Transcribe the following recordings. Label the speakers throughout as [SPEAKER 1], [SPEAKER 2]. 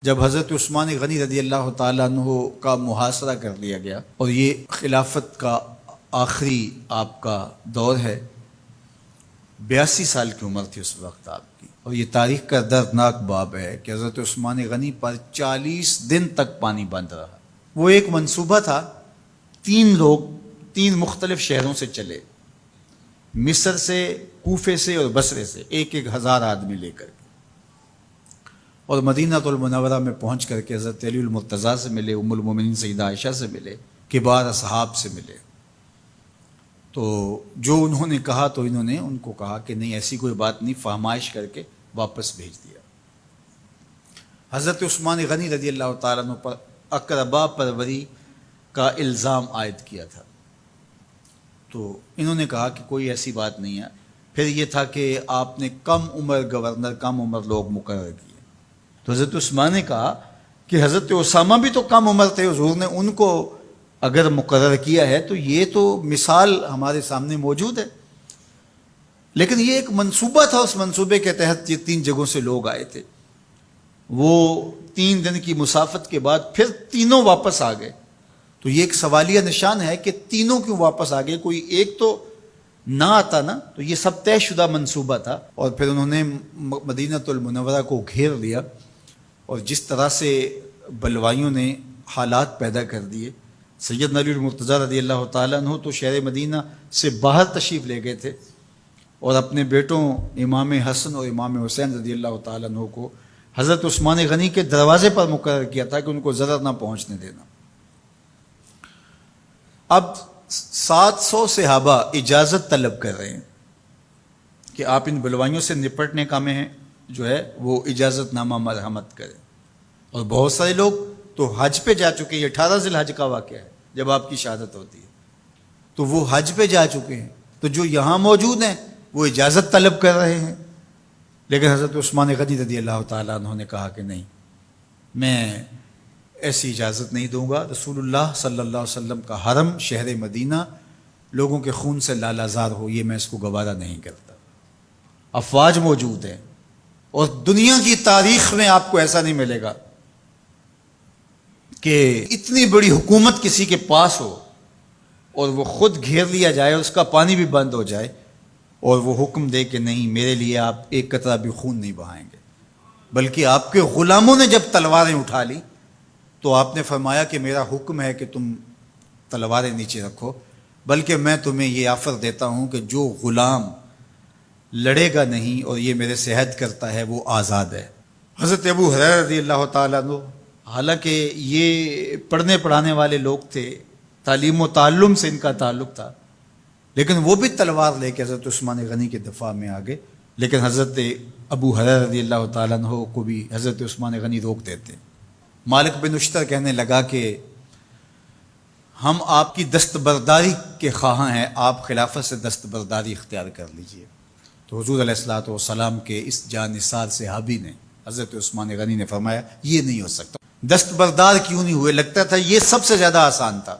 [SPEAKER 1] جب حضرت عثمان غنی رضی اللہ تعالیٰ عنہ کا محاصرہ کر لیا گیا اور یہ خلافت کا آخری آپ کا دور ہے، 82 سال کی عمر تھی اس وقت آپ کی، اور یہ تاریخ کا دردناک باب ہے کہ حضرت عثمان غنی پر 40 دن تک پانی بند رہا۔ وہ ایک منصوبہ تھا، 3 لوگ 3 مختلف شہروں سے چلے، مصر سے، کوفے سے اور بصرے سے، 1000 آدمی لے کر، اور مدینہ المنورہ میں پہنچ کر کے حضرت علی المرتضیٰ سے ملے، ام المومنین سیدہ عائشہ سے ملے، کبار اصحاب سے ملے۔ تو جو انہوں نے کہا تو انہوں نے ان کو کہا کہ نہیں، ایسی کوئی بات نہیں، فہمائش کر کے واپس بھیج دیا۔ حضرت عثمان غنی رضی اللہ تعالیٰ عنہ پر اقربا پروری کا الزام عائد کیا تھا، تو انہوں نے کہا کہ کوئی ایسی بات نہیں ہے۔ پھر یہ تھا کہ آپ نے کم عمر گورنر، کم عمر لوگ مقرر کیے، تو حضرت عثمان نے کہا کہ حضرت اسامہ بھی تو کم عمر تھے، حضور نے ان کو اگر مقرر کیا ہے تو یہ تو مثال ہمارے سامنے موجود ہے، لیکن یہ ایک منصوبہ تھا، اس منصوبے کے تحت یہ 3 جگہوں سے لوگ آئے تھے۔ وہ 3 دن کی مسافت کے بعد پھر تینوں واپس آ گئے، تو یہ ایک سوالیہ نشان ہے کہ تینوں کیوں واپس آ گئے، کوئی ایک تو نہ آتا نا، تو یہ سب طے شدہ منصوبہ تھا۔ اور پھر انہوں نے مدینہ المنورہ کو گھیر لیا، اور جس طرح سے بلوائیوں نے حالات پیدا کر دیے، سیدنا علی المرتضیٰ رضی اللہ تعالیٰ عنہ تو شہر مدینہ سے باہر تشریف لے گئے تھے، اور اپنے بیٹوں امام حسن اور امام حسین رضی اللہ تعالیٰ عنہ کو حضرت عثمان غنی کے دروازے پر مقرر کیا تھا کہ ان کو ضرر نہ پہنچنے دینا۔ اب 700 صحابہ اجازت طلب کر رہے ہیں کہ آپ ان بلوائیوں سے نپٹنے کا میں جو ہے وہ اجازت نامہ مرحمت کریں، اور بہت سارے لوگ تو حج پہ جا چکے ہیں۔ 18 ذی الحج کا واقعہ ہے جب آپ کی شہادت ہوتی ہے، تو وہ حج پہ جا چکے ہیں، تو جو یہاں موجود ہیں وہ اجازت طلب کر رہے ہیں، لیکن حضرت عثمان غنی رضی اللہ تعالیٰ عنہ نے کہا کہ نہیں، میں ایسی اجازت نہیں دوں گا۔ رسول اللہ صلی اللہ علیہ وسلم کا حرم شہر مدینہ لوگوں کے خون سے لالازار ہو، یہ میں اس کو گوارا نہیں کرتا۔ افواج موجود ہیں، اور دنیا کی تاریخ میں آپ کو ایسا نہیں ملے گا کہ اتنی بڑی حکومت کسی کے پاس ہو اور وہ خود گھیر لیا جائے، اس کا پانی بھی بند ہو جائے، اور وہ حکم دے کہ نہیں، میرے لیے آپ ایک قطرہ بھی خون نہیں بہائیں گے۔ بلکہ آپ کے غلاموں نے جب تلواریں اٹھا لی تو آپ نے فرمایا کہ میرا حکم ہے کہ تم تلواریں نیچے رکھو، بلکہ میں تمہیں یہ آفر دیتا ہوں کہ جو غلام لڑے گا نہیں اور یہ میرے سے عہد کرتا ہے وہ آزاد ہے۔ حضرت ابو ہریرہ رضی اللہ تعالیٰ عنہ، حالانکہ یہ پڑھنے پڑھانے والے لوگ تھے، تعلیم و تعلم سے ان کا تعلق تھا، لیکن وہ بھی تلوار لے کے حضرت عثمان غنی کے دفاع میں آ گئے، لیکن حضرت ابو ہریرہ رضی اللہ تعالیٰ عنہ کو بھی حضرت عثمان غنی روک دیتے۔ مالک بن اشتر کہنے لگا کہ ہم آپ کی دستبرداری کے خواہاں ہیں، آپ خلافت سے دستبرداری اختیار کر لیجئے۔ تو حضور علیہ الصلوۃ والسلام کے اس جانثار صحابی نے، حضرت عثمان غنی نے فرمایا یہ نہیں ہو سکتا۔ دستبردار کیوں نہیں ہوئے؟ لگتا تھا یہ سب سے زیادہ آسان تھا،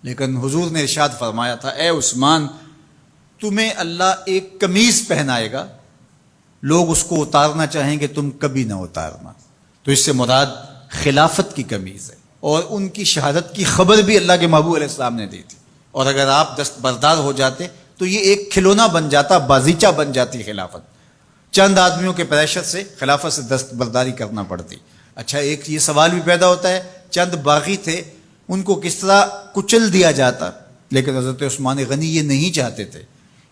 [SPEAKER 1] لیکن حضور نے ارشاد فرمایا تھا، اے عثمان، تمہیں اللہ ایک قمیض پہنائے گا، لوگ اس کو اتارنا چاہیں گے، تم کبھی نہ اتارنا۔ تو اس سے مراد خلافت کی قمیض ہے، اور ان کی شہادت کی خبر بھی اللہ کے محبوب علیہ السلام نے دی تھی، اور اگر آپ دستبردار ہو جاتے تو یہ ایک کھلونا بن جاتا، بازیچہ بن جاتی خلافت۔ چند آدمیوں کے پریشر سے خلافت سے دستبرداری کرنا پڑتی۔ اچھا، ایک یہ سوال بھی پیدا ہوتا ہے، چند باغی تھے، ان کو کس طرح کچل دیا جاتا؟ لیکن حضرت عثمان غنی یہ نہیں چاہتے تھے۔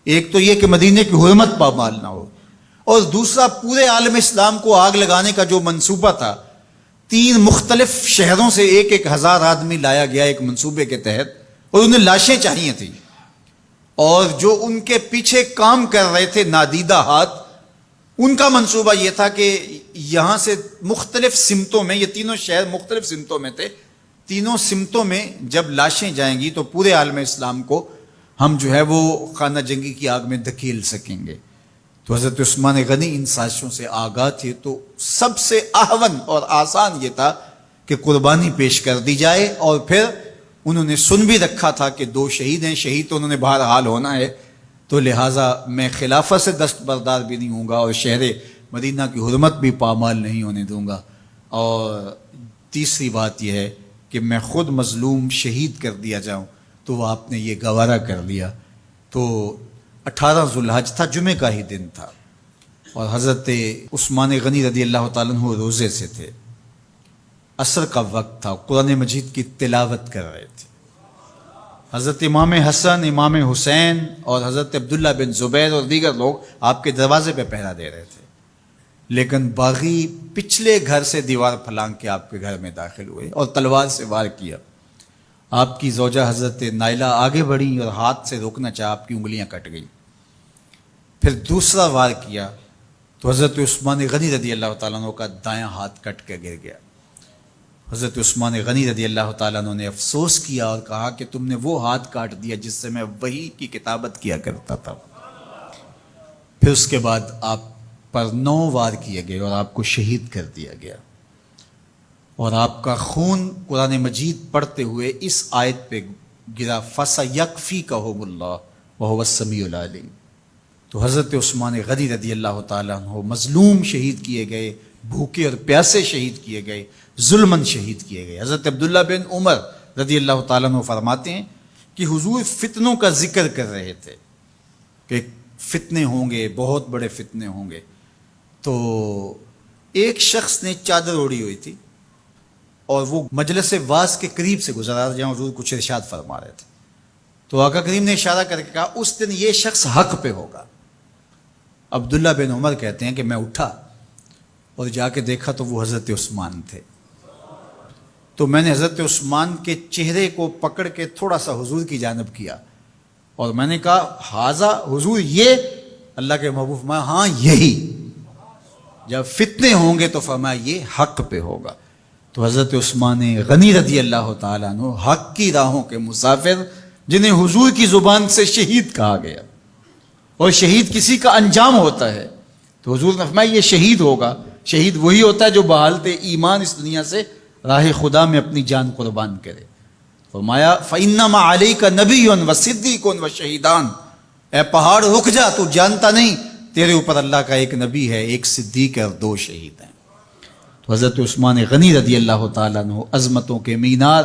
[SPEAKER 1] ایک تو یہ کہ مدینے کی حرمت پامال نہ ہو، اور دوسرا پورے عالم اسلام کو آگ لگانے کا جو منصوبہ تھا، 3 مختلف شہروں سے 1000 آدمی لایا گیا ایک منصوبے کے تحت، اور انہیں لاشیں چاہیے تھیں، اور جو ان کے پیچھے کام کر رہے تھے نادیدہ ہاتھ، ان کا منصوبہ یہ تھا کہ یہاں سے مختلف سمتوں میں، یہ تینوں شہر مختلف سمتوں میں تھے، تینوں سمتوں میں جب لاشیں جائیں گی تو پورے عالم اسلام کو ہم جو ہے وہ خانہ جنگی کی آگ میں دھکیل سکیں گے۔ تو حضرت عثمان غنی ان سازشوں سے آگاہ تھے، تو سب سے اہون اور آسان یہ تھا کہ قربانی پیش کر دی جائے، اور پھر انہوں نے سن بھی رکھا تھا کہ 2 شہید ہیں، شہید تو انہوں نے بہرحال ہونا ہے، تو لہٰذا میں خلافت سے دستبردار بھی نہیں ہوں گا، اور شہر مدینہ کی حرمت بھی پامال نہیں ہونے دوں گا۔ اور تیسری بات یہ ہے کہ میں خود مظلوم شہید کر دیا جاؤں، تو وہ آپ نے یہ گوارا کر لیا۔ تو 18 ذوالحج تھا، جمعے کا ہی دن تھا، اور حضرت عثمان غنی رضی اللہ تعالیٰ عنہ روزے سے تھے، عصر کا وقت تھا، قرآن مجید کی تلاوت کر رہے تھے۔ حضرت امام حسن، امام حسین اور حضرت عبداللہ بن زبیر اور دیگر لوگ آپ کے دروازے پہ پہرا دے رہے تھے، لیکن باغی پچھلے گھر سے دیوار پھلانگ کے آپ کے گھر میں داخل ہوئے اور تلوار سے وار کیا۔ آپ کی زوجہ حضرت نائلہ آگے بڑھی اور ہاتھ سے روکنا چاہا، آپ کی انگلیاں کٹ گئیں۔ پھر دوسرا وار کیا تو حضرت عثمان غنی رضی اللہ تعالیٰ عنہ کا دایاں ہاتھ کٹ کے گر گیا۔ حضرت عثمان غنی رضی اللہ تعالیٰ عنہ نے افسوس کیا اور کہا کہ تم نے وہ ہاتھ کاٹ دیا جس سے میں وحی کی کتابت کیا کرتا تھا۔ پھر اس کے بعد آپ پر 9 وار کیے گئے اور آپ کو شہید کر دیا گیا، اور آپ کا خون قرآن مجید پڑھتے ہوئے اس آیت پہ گرا، فَسَيَكْفِيكَهُمُ اللَّهُ وَهُوَ السَّمِيعُ الْعَلِيمُ۔ تو حضرت عثمان غنی رضی اللہ تعالیٰ عنہ مظلوم شہید کیے گئے، بھوکے اور پیاسے شہید کیے گئے، ظلماً شہید کیے گئے۔ حضرت عبداللہ بن عمر رضی اللہ تعالیٰ عنہ فرماتے ہیں کہ حضور فتنوں کا ذکر کر رہے تھے کہ فتنے ہوں گے، بہت بڑے فتنے ہوں گے، تو ایک شخص نے چادر اوڑھی ہوئی تھی اور وہ مجلس واعظ کے قریب سے گزرا جہاں حضور کچھ ارشاد فرما رہے تھے، تو آقا کریم نے اشارہ کر کے کہا اس دن یہ شخص حق پہ ہوگا۔ عبداللہ بن عمر کہتے ہیں کہ میں اٹھا اور جا کے دیکھا تو وہ حضرت عثمان تھے، تو میں نے حضرت عثمان کے چہرے کو پکڑ کے تھوڑا سا حضور کی جانب کیا اور میں نے کہا حاذا، حضور یہ؟ اللہ کے محبوب فرمایا ہاں یہی، جب فتنے ہوں گے تو فرمایا یہ حق پہ ہوگا۔ تو حضرت عثمان غنی رضی اللہ تعالیٰ عنہ حق کی راہوں کے مسافر، جنہیں حضور کی زبان سے شہید کہا گیا، اور شہید کسی کا انجام ہوتا ہے، تو حضور نے فرمایا یہ شہید ہوگا۔ شہید وہی ہوتا ہے جو بحالت ایمان اس دنیا سے راہ خدا میں اپنی جان قربان کرے۔ فرمایا فَإِنَّمَا عَلَيْكَ نَبِيٌّ وَصِدِّيقٌ وَشَهِيدَانِ، اے پہاڑ رک جا، تو جانتا نہیں تیرے اوپر اللہ کا ایک نبی ہے، ایک صدیق ہے اور 2 شہید ہیں۔ تو حضرت عثمان غنی رضی اللہ تعالیٰ عنہ عظمتوں کے مینار،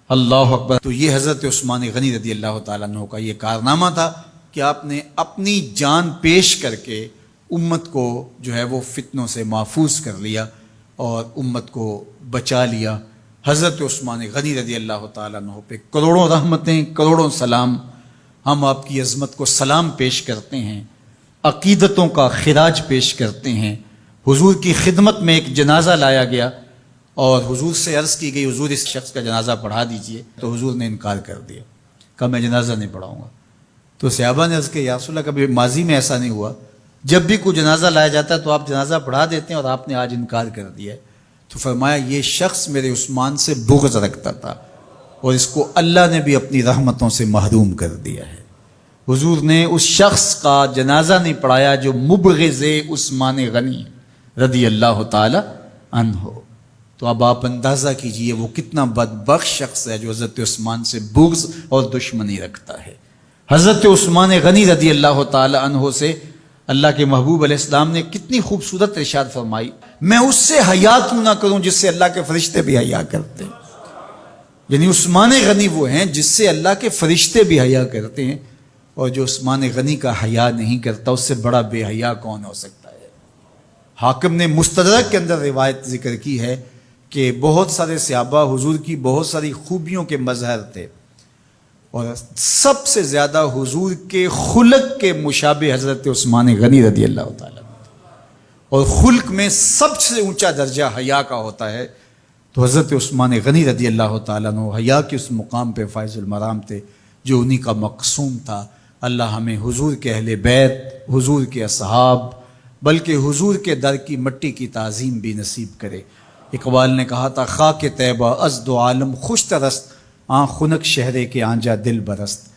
[SPEAKER 1] اللہ اکبر۔ تو یہ حضرت عثمان غنی رضی اللہ تعالیٰ عنہ کا یہ کارنامہ تھا کہ آپ نے اپنی جان پیش کر کے امت کو جو ہے وہ فتنوں سے محفوظ کر لیا اور امت کو بچا لیا۔ حضرت عثمان غنی رضی اللہ تعالیٰ عنہ پہ کروڑوں رحمتیں، کروڑوں سلام۔ ہم آپ کی عظمت کو سلام پیش کرتے ہیں، عقیدتوں کا خراج پیش کرتے ہیں۔ حضور کی خدمت میں ایک جنازہ لایا گیا اور حضور سے عرض کی گئی حضور اس شخص کا جنازہ پڑھا دیجئے، تو حضور نے انکار کر دیا، کہا میں جنازہ نہیں پڑھاؤں گا۔ تو صحابہ نے عرض کیا یا رسول اللہ کبھی ماضی میں ایسا نہیں ہوا، جب بھی کوئی جنازہ لایا جاتا ہے تو آپ جنازہ پڑھا دیتے ہیں اور آپ نے آج انکار کر دیا ہے؟ تو فرمایا یہ شخص میرے عثمان سے بغض رکھتا تھا اور اس کو اللہ نے بھی اپنی رحمتوں سے محروم کر دیا ہے۔ حضور نے اس شخص کا جنازہ نہیں پڑھایا جو مبغض عثمان غنی رضی اللہ تعالی عنہ۔ تو اب آپ اندازہ کیجئے وہ کتنا بدبخت شخص ہے جو حضرت عثمان سے بغض اور دشمنی رکھتا ہے۔ حضرت عثمان غنی رضی اللہ تعالی عنہ سے اللہ کے محبوب علیہ السلام نے کتنی خوبصورت ارشاد فرمائی، میں اس سے حیا کیوں نہ کروں جس سے اللہ کے فرشتے بھی حیا کرتے ہیں۔ یعنی عثمان غنی وہ ہیں جس سے اللہ کے فرشتے بھی حیا کرتے ہیں، اور جو عثمان غنی کا حیا نہیں کرتا اس سے بڑا بے حیا کون ہو سکتا ہے۔ حاکم نے مستدرک کے اندر روایت ذکر کی ہے کہ بہت سارے صحابہ حضور کی بہت ساری خوبیوں کے مظہر تھے، اور سب سے زیادہ حضور کے خلق کے مشابہ حضرت عثمان غنی رضی اللہ تعالیٰ، اور خلق میں سب سے اونچا درجہ حیا کا ہوتا ہے، تو حضرت عثمان غنی رضی اللہ تعالیٰ عنہ حیا کے اس مقام پہ فائز المرام تھے جو انہی کا مقصوم تھا۔ اللہ ہمیں حضور کے اہل بیت، حضور کے اصحاب، بلکہ حضور کے در کی مٹی کی تعظیم بھی نصیب کرے۔ اقبال نے کہا تھا خاک طیبہ از دو عالم خوش ترست، آن خنک شہرے کے آنجا دل برست۔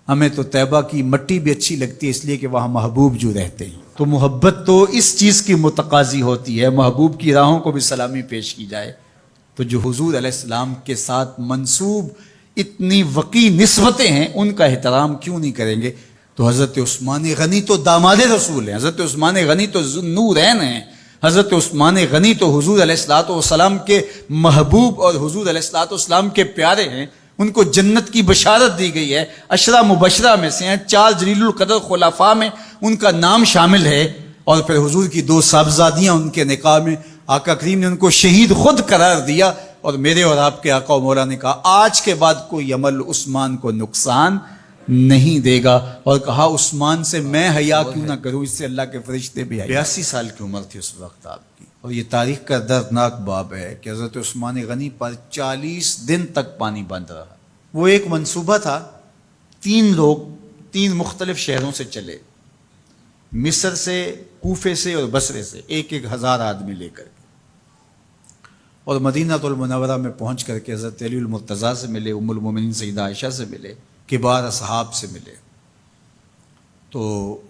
[SPEAKER 1] ہمیں تو طیبہ کی مٹی بھی اچھی لگتی ہے اس لیے کہ وہاں محبوب جو رہتے ہیں، تو محبت تو اس چیز کی متقاضی ہوتی ہے، محبوب کی راہوں کو بھی سلامی پیش کی جائے۔ تو جو حضور علیہ السلام کے ساتھ منسوب اتنی وقی نسبتیں ہیں ان کا احترام کیوں نہیں کریں گے؟ تو حضرت عثمان غنی تو داماد رسول ہیں، حضرت عثمان غنی تو ذو النورین ہیں، حضرت عثمان غنی تو حضور علیہ الصلوۃ والسلام کے محبوب اور حضور علیہ الصلوۃ والسلام کے پیارے ہیں، ان کو جنت کی بشارت دی گئی ہے، عشرہ مبشرہ میں سے ہیں، 4 جلیل القدر خلفاء میں ان کا نام شامل ہے، اور پھر حضور کی 2 صاحبزادیاں ان کے نکاح میں آقا کریم نے ان کو شہید خود قرار دیا، اور میرے اور آپ کے آقا و مولا نے کہا آج کے بعد کوئی عمل عثمان کو نقصان نہیں دے گا، اور کہا عثمان سے میں حیا کیوں نہ کروں، اس سے اللہ کے فرشتے بھی 82 سال کی عمر تھی اس وقت آپ کی، اور یہ تاریخ کا دردناک باب ہے کہ حضرت عثمان غنی پر 40 دن تک پانی بند رہا۔ وہ ایک منصوبہ تھا، 3 لوگ 3 مختلف شہروں سے چلے، مصر سے، کوفے سے اور بصرے سے، 1,000 آدمی لے کر کے، اور مدینہ المنورہ میں پہنچ کر کے حضرت علی المرتضیٰ سے ملے، ام المومنین سیدہ عائشہ سے ملے، کبار اصحاب سے ملے۔ تو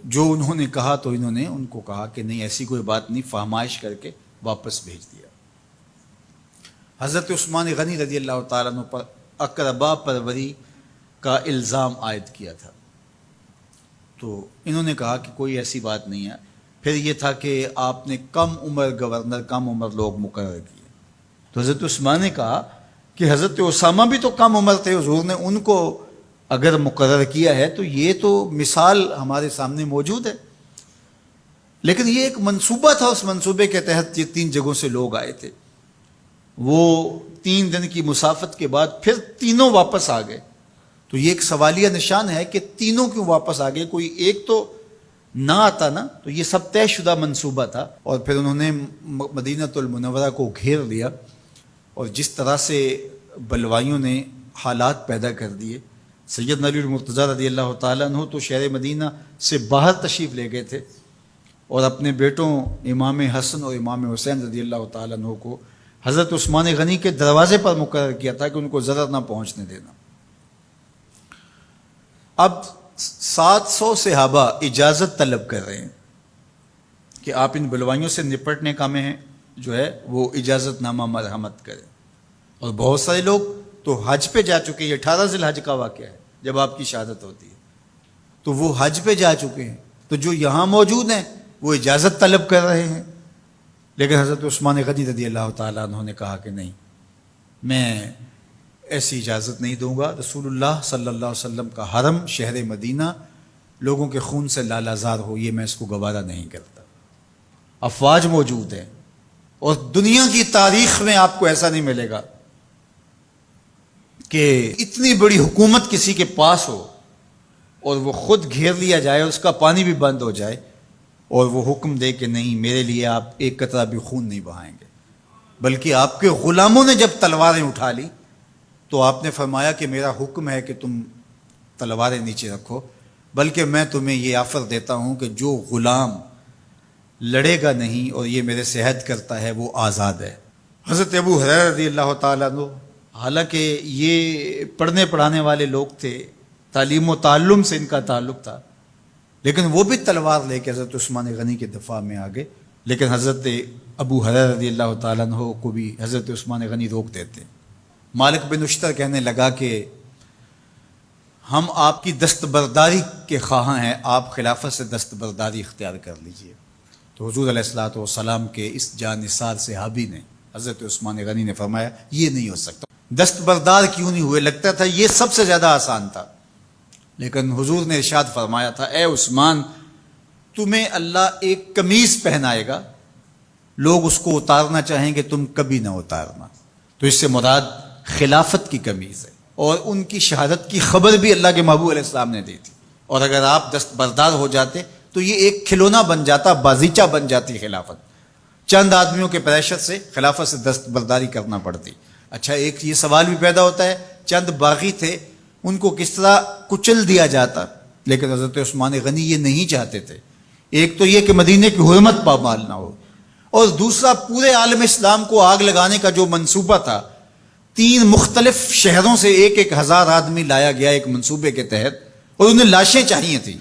[SPEAKER 1] جو انہوں نے کہا تو انہوں نے ان کو کہا کہ نہیں ایسی کوئی بات نہیں، فہمائش کر کے واپس بھیج دیا۔ حضرت عثمان غنی رضی اللہ تعالیٰ عنہ پر اقربا پروری کا الزام عائد کیا تھا، تو انہوں نے کہا کہ کوئی ایسی بات نہیں ہے۔ پھر یہ تھا کہ آپ نے کم عمر گورنر، کم عمر لوگ مقرر کیے، تو حضرت عثمان نے کہا کہ حضرت اسامہ بھی تو کم عمر تھے، حضور نے ان کو اگر مقرر کیا ہے تو یہ تو مثال ہمارے سامنے موجود ہے، لیکن یہ ایک منصوبہ تھا، اس منصوبے کے تحت یہ 3 جگہوں سے لوگ آئے تھے، وہ 3 دن کی مسافت کے بعد پھر تینوں واپس آ گئے، تو یہ ایک سوالیہ نشان ہے کہ تینوں کیوں واپس آ گئے، کوئی ایک تو نہ آتا نا، تو یہ سب طے شدہ منصوبہ تھا۔ اور پھر انہوں نے مدینہ المنورہ کو گھیر لیا، اور جس طرح سے بلوائیوں نے حالات پیدا کر دیے، سیدنا علی المرتضیٰ رضی اللہ تعالیٰ عنہ تو شہر مدینہ سے باہر تشریف لے گئے تھے، اور اپنے بیٹوں امام حسن اور امام حسین رضی اللہ تعالیٰ عنہ کو حضرت عثمان غنی کے دروازے پر مقرر کیا تھا کہ ان کو ضرر نہ پہنچنے دینا۔ اب 700 صحابہ اجازت طلب کر رہے ہیں کہ آپ ان بلوائیوں سے نپٹنے کا میں جو ہے وہ اجازت نامہ مرحمت کریں، اور بہت سارے لوگ تو حج پہ جا چکے، یہ 18 ذی الحج کا واقعہ ہے جب آپ کی شہادت ہوتی ہے، تو وہ حج پہ جا چکے ہیں، تو جو یہاں موجود ہیں وہ اجازت طلب کر رہے ہیں، لیکن حضرت عثمان غنی رضی اللہ تعالیٰ عنہ نے کہا کہ نہیں، میں ایسی اجازت نہیں دوں گا، رسول اللہ صلی اللہ علیہ وسلم کا حرم شہر مدینہ لوگوں کے خون سے لالازار ہو، یہ میں اس کو گوارا نہیں کرتا۔ افواج موجود ہیں، اور دنیا کی تاریخ میں آپ کو ایسا نہیں ملے گا کہ اتنی بڑی حکومت کسی کے پاس ہو اور وہ خود گھیر لیا جائے، اس کا پانی بھی بند ہو جائے، اور وہ حکم دے کہ نہیں میرے لیے آپ ایک قطرہ بھی خون نہیں بہائیں گے، بلکہ آپ کے غلاموں نے جب تلواریں اٹھا لی تو آپ نے فرمایا کہ میرا حکم ہے کہ تم تلواریں نیچے رکھو، بلکہ میں تمہیں یہ آفر دیتا ہوں کہ جو غلام لڑے گا نہیں اور یہ میرے سے عہد کرتا ہے وہ آزاد ہے۔ حضرت ابو ہریرہ رضی اللہ تعالیٰ عنہ، حالانکہ یہ پڑھنے پڑھانے والے لوگ تھے، تعلیم و تعلم سے ان کا تعلق تھا، لیکن وہ بھی تلوار لے کے حضرت عثمان غنی کے دفاع میں آ گئے، لیکن حضرت ابو ہریرہ رضی اللہ تعالیٰ عنہ کو بھی حضرت عثمان غنی روک دیتے۔ مالک بن اشتر کہنے لگا کہ ہم آپ کی دستبرداری کے خواہاں ہیں، آپ خلافت سے دستبرداری اختیار کر لیجئے۔ تو حضور علیہ الصلوۃ والسلام کے اس جانثار صحابی نے حضرت عثمان غنی نے فرمایا یہ نہیں ہو سکتا، دستبردار کیوں نہیں ہوئے، لگتا تھا یہ سب سے زیادہ آسان تھا، لیکن حضور نے ارشاد فرمایا تھا اے عثمان تمہیں اللہ ایک قمیض پہنائے گا، لوگ اس کو اتارنا چاہیں گے تم کبھی نہ اتارنا، تو اس سے مراد خلافت کی قمیض ہے، اور ان کی شہادت کی خبر بھی اللہ کے محبوب علیہ السلام نے دی تھی، اور اگر آپ دستبردار ہو جاتے تو یہ ایک کھلونا بن جاتا، بازیچہ بن جاتی خلافت، چند آدمیوں کے پریشر سے خلافت سے دستبرداری کرنا پڑتی۔ اچھا ایک یہ سوال بھی پیدا ہوتا ہے، چند باغی تھے ان کو کس طرح کچل دیا جاتا، لیکن حضرت عثمان غنی یہ نہیں چاہتے تھے، ایک تو یہ کہ مدینے کی حرمت پامال نہ ہو، اور دوسرا پورے عالم اسلام کو آگ لگانے کا جو منصوبہ تھا، 3 مختلف شہروں سے 1,000 آدمی لایا گیا ایک منصوبے کے تحت، اور انہیں لاشیں چاہیے تھیں،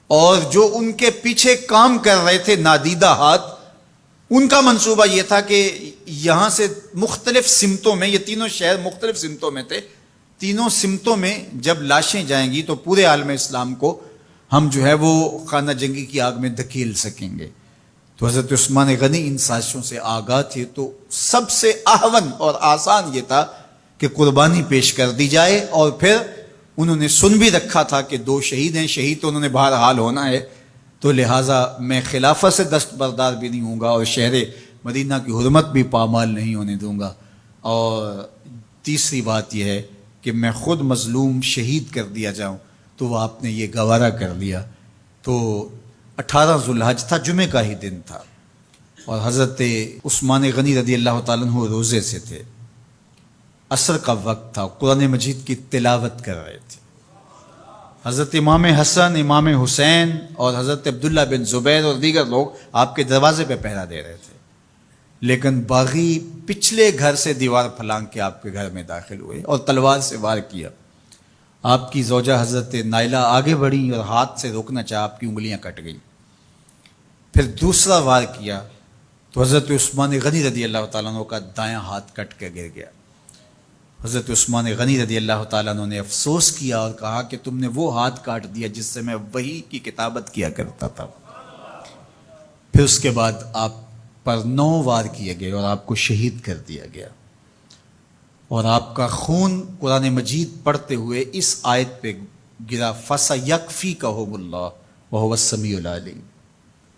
[SPEAKER 1] اور جو ان کے پیچھے کام کر رہے تھے نادیدہ ہاتھ، ان کا منصوبہ یہ تھا کہ یہاں سے مختلف سمتوں میں، یہ تینوں شہر مختلف سمتوں میں تھے، تینوں سمتوں میں جب لاشیں جائیں گی تو پورے عالم اسلام کو ہم جو ہے وہ خانہ جنگی کی آگ میں دھکیل سکیں گے۔ تو حضرت عثمان غنی ان سازشوں سے آگاہ تھے، تو سب سے اہون اور آسان یہ تھا کہ قربانی پیش کر دی جائے، اور پھر انہوں نے سن بھی رکھا تھا کہ 2 شہید ہیں، شہید تو انہوں نے بہرحال ہونا ہے، تو لہٰذا میں خلافت سے دستبردار بھی نہیں ہوں گا اور شہر مدینہ کی حرمت بھی پامال نہیں ہونے دوں گا، اور تیسری بات یہ ہے کہ میں خود مظلوم شہید کر دیا جاؤں۔ تو آپ نے یہ گوارا کر لیا۔ تو 18 ذوالحج تھا، جمعے کا ہی دن تھا، اور حضرت عثمان غنی رضی اللہ تعالیٰ عنہ روزے سے تھے، عصر کا وقت تھا، قرآن مجید کی تلاوت کر رہے تھے۔ حضرت امام حسن، امام حسین اور حضرت عبداللہ بن زبیر اور دیگر لوگ آپ کے دروازے پہ پہرا دے رہے تھے، لیکن باغی پچھلے گھر سے دیوار پھلانگ کے آپ کے گھر میں داخل ہوئے اور تلوار سے وار کیا۔ آپ کی زوجہ حضرت نائلہ آگے بڑھی اور ہاتھ سے روکنا چاہا، آپ کی انگلیاں کٹ گئیں۔ پھر دوسرا وار کیا تو حضرت عثمان غنی رضی اللہ تعالیٰ عنہ کا دایاں ہاتھ کٹ کے گر گیا۔ حضرت عثمان غنی رضی اللہ تعالیٰ عنہ نے افسوس کیا اور کہا کہ تم نے وہ ہاتھ کاٹ دیا جس سے میں وحی کی کتابت کیا کرتا تھا۔ پھر اس کے بعد آپ پر 9 وار کیے گئے اور آپ کو شہید کر دیا گیا، اور آپ کا خون قرآن مجید پڑھتے ہوئے اس آیت پہ گرا، فَسَيَكْفِيكَهُمُ اللَّهُ وَهُوَ السَّمِيعُ الْعَلِيمُ۔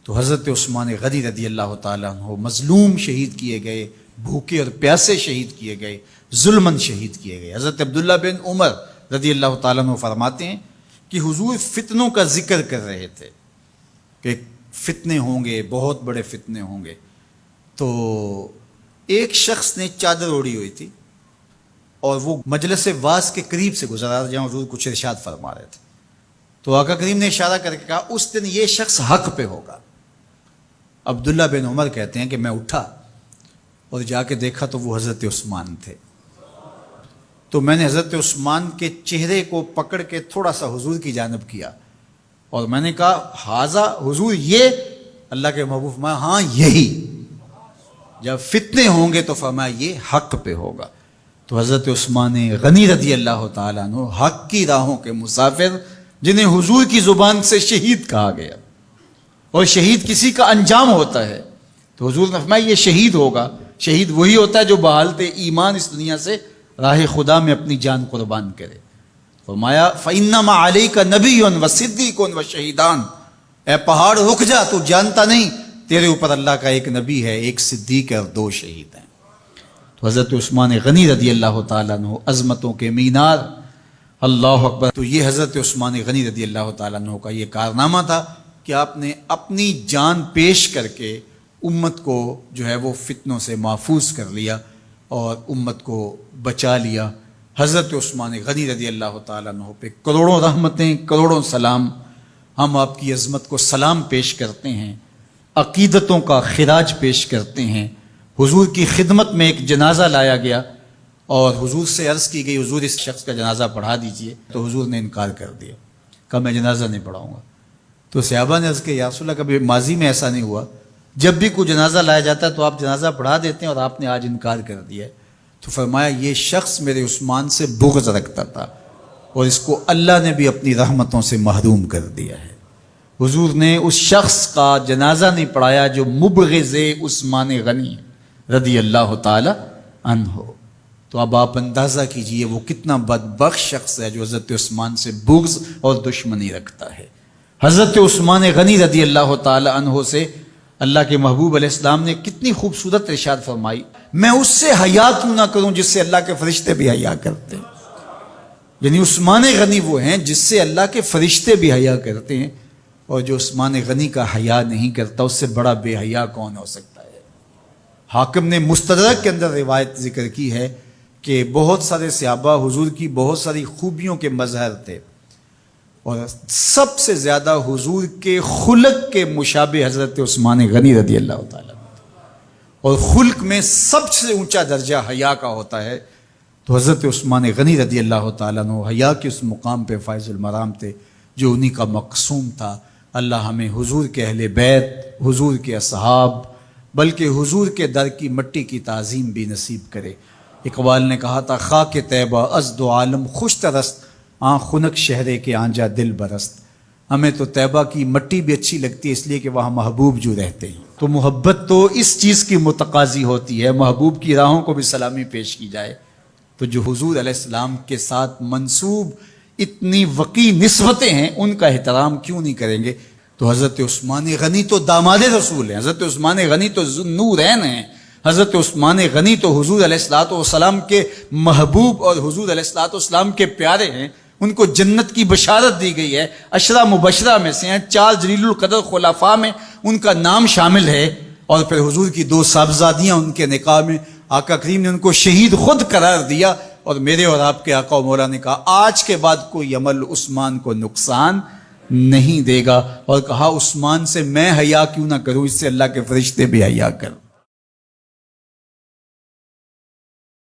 [SPEAKER 1] تو حضرت عثمان غنی رضی اللہ تعالیٰ عنہ مظلوم شہید کیے گئے، بھوکے اور پیاسے شہید کیے گئے، ظلماً شہید کیے گئے۔ حضرت عبداللہ بن عمر رضی اللہ تعالیٰ عنہ فرماتے ہیں کہ حضور فتنوں کا ذکر کر رہے تھے کہ فتنے ہوں گے، بہت بڑے فتنے ہوں گے، تو ایک شخص نے چادر اوڑھی ہوئی تھی اور وہ مجلس واعظ کے قریب سے گزرا جہاں حضور کچھ ارشاد فرما رہے تھے، تو آقا کریم نے اشارہ کر کے کہا اس دن یہ شخص حق پہ ہوگا۔ عبداللہ بن عمر کہتے ہیں کہ میں اٹھا اور جا کے دیکھا تو وہ حضرت عثمان تھے، تو میں نے حضرت عثمان کے چہرے کو پکڑ کے تھوڑا سا حضور کی جانب کیا اور میں نے کہا حاضہ حضور، یہ اللہ کے محبوب فرمایا ہاں یہی، جب فتنے ہوں گے تو فرمایا یہ حق پہ ہوگا۔ تو حضرت عثمان غنی رضی اللہ تعالیٰ عنہ حق کی راہوں کے مسافر، جنہیں حضور کی زبان سے شہید کہا گیا، اور شہید کسی کا انجام ہوتا ہے، تو حضور نے فرمایا یہ شہید ہوگا۔ شہید وہی ہوتا ہے جو بحالت ایمان اس دنیا سے راہ خدا میں اپنی جان قربان کرے۔ فرمایا فَإِنَّمَا عَلَيْكَ نَبِيٌّ وَصِدِّيقٌ وَشَهِيدَانٌ، اے پہاڑ رک جا، تو جانتا نہیں تیرے اوپر اللہ کا ایک نبی ہے، ایک صدیق ہے اور 2 شہید ہیں۔ تو حضرت عثمان غنی رضی اللہ تعالیٰ عنہ عظمتوں کے مینار، اللہ اکبر۔ تو یہ حضرت عثمان غنی رضی اللہ تعالیٰ عنہ کا یہ کارنامہ تھا کہ آپ نے اپنی جان پیش کر کے امت کو جو ہے وہ فتنوں سے محفوظ کر لیا اور امت کو بچا لیا۔ حضرت عثمان غنی رضی اللہ تعالیٰ عنہ پہ کروڑوں رحمتیں، کروڑوں سلام۔ ہم آپ کی عظمت کو سلام پیش کرتے ہیں، عقیدتوں کا خراج پیش کرتے ہیں۔ حضور کی خدمت میں ایک جنازہ لایا گیا اور حضور سے عرض کی گئی حضور اس شخص کا جنازہ پڑھا دیجئے، تو حضور نے انکار کر دیا، کہا میں جنازہ نہیں پڑھاؤں گا۔ تو صحابہ نے عرض کیا یا رسول اللہ، کبھی ماضی میں ایسا نہیں ہوا، جب بھی کوئی جنازہ لایا جاتا ہے تو آپ جنازہ پڑھا دیتے ہیں اور آپ نے آج انکار کر دیا ہے؟ تو فرمایا یہ شخص میرے عثمان سے بغض رکھتا تھا اور اس کو اللہ نے بھی اپنی رحمتوں سے محروم کر دیا ہے۔ حضور نے اس شخص کا جنازہ نہیں پڑھایا جو مبغض عثمان غنی رضی اللہ تعالی عنہ۔ تو اب آپ اندازہ کیجئے وہ کتنا بدبخت شخص ہے جو حضرت عثمان سے بغض اور دشمنی رکھتا ہے۔ حضرت عثمان غنی رضی اللہ تعالی عنہ سے اللہ کے محبوب علیہ السلام نے کتنی خوبصورت ارشاد فرمائی، میں اس سے حیا کیوں نہ کروں جس سے اللہ کے فرشتے بھی حیا کرتے ہیں۔ یعنی عثمان غنی وہ ہیں جس سے اللہ کے فرشتے بھی حیا کرتے ہیں، اور جو عثمان غنی کا حیا نہیں کرتا اس سے بڑا بے حیا کون ہو سکتا ہے۔ حاکم نے مستدرک کے اندر روایت ذکر کی ہے کہ بہت سارے صحابہ حضور کی بہت ساری خوبیوں کے مظہر تھے، اور سب سے زیادہ حضور کے خلق کے مشابہ حضرت عثمان غنی رضی اللہ تعالیٰ، اور خلق میں سب سے اونچا درجہ حیا کا ہوتا ہے۔ تو حضرت عثمان غنی رضی اللہ تعالیٰ عنہ حیا کے اس مقام پہ فائز المرام تھے جو انہی کا مقصوم تھا۔ اللہ ہمیں حضور کے اہل بیت، حضور کے اصحاب، بلکہ حضور کے در کی مٹی کی تعظیم بھی نصیب کرے۔ اقبال نے کہا تھا خاک طیبہ از دو عالم خوش ترست، آن خنک شہرے کے آنجا دل برست، ہمیں تو طیبہ کی مٹی بھی اچھی لگتی ہے اس لیے کہ وہاں محبوب جو رہتے ہیں. تو محبت تو اس چیز کی متقاضی ہوتی ہے، محبوب کی راہوں کو بھی سلامی پیش کی جائے. تو جو حضور علیہ السلام کے ساتھ منسوب اتنی وقی نسبتیں ہیں ان کا احترام کیوں نہیں کریں گے؟ تو حضرت عثمان غنی تو داماد رسول ہیں، حضرت عثمان غنی تو ذوالنورین ہیں، حضرت عثمان غنی تو حضور علیہ الصلوۃ والسلام کے محبوب اور حضور علیہ الصلوۃ والسلام کے پیارے ہیں. ان کو جنت کی بشارت دی گئی ہے، عشرہ مبشرہ میں سے ہیں، 4 جلیل القدر خلفاء میں ان کا نام شامل ہے. اور پھر حضور کی 2 صاحبزادیاں ان کے نکاح میں آقا کریم نے ان کو شہید خود قرار دیا. اور میرے اور آپ کے آقا و مولا نے کہا آج کے بعد کوئی عمل عثمان کو نقصان نہیں دے گا، اور کہا عثمان سے میں حیا کیوں نہ کروں، اس سے اللہ کے فرشتے بھی حیا کریں.